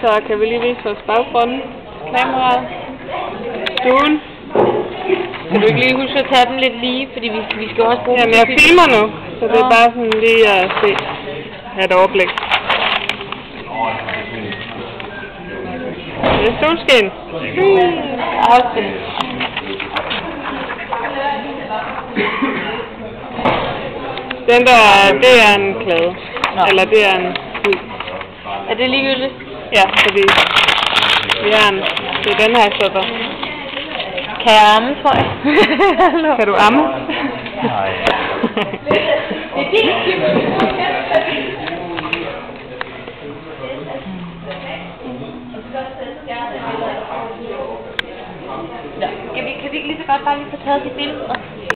Så kan vi lige vise vores baggrund. Kameraet. Stuen. Kan du ikke lige huske at tage dem lidt lige, fordi vi skal også bruge dem. Jamen jeg filmer nu, så det er bare sådan lige at se. Have et overblik. Det er solskin. Afstil. Den der, det er en klæde. Eller det er en hud. Er det ligegyldigt? Ja, fordi vi har en. Det er den her sætter. Kan jeg amme, tror jeg? Kan du amme? Nej. Kan vi ikke lige så godt bare lige få taget de billeder?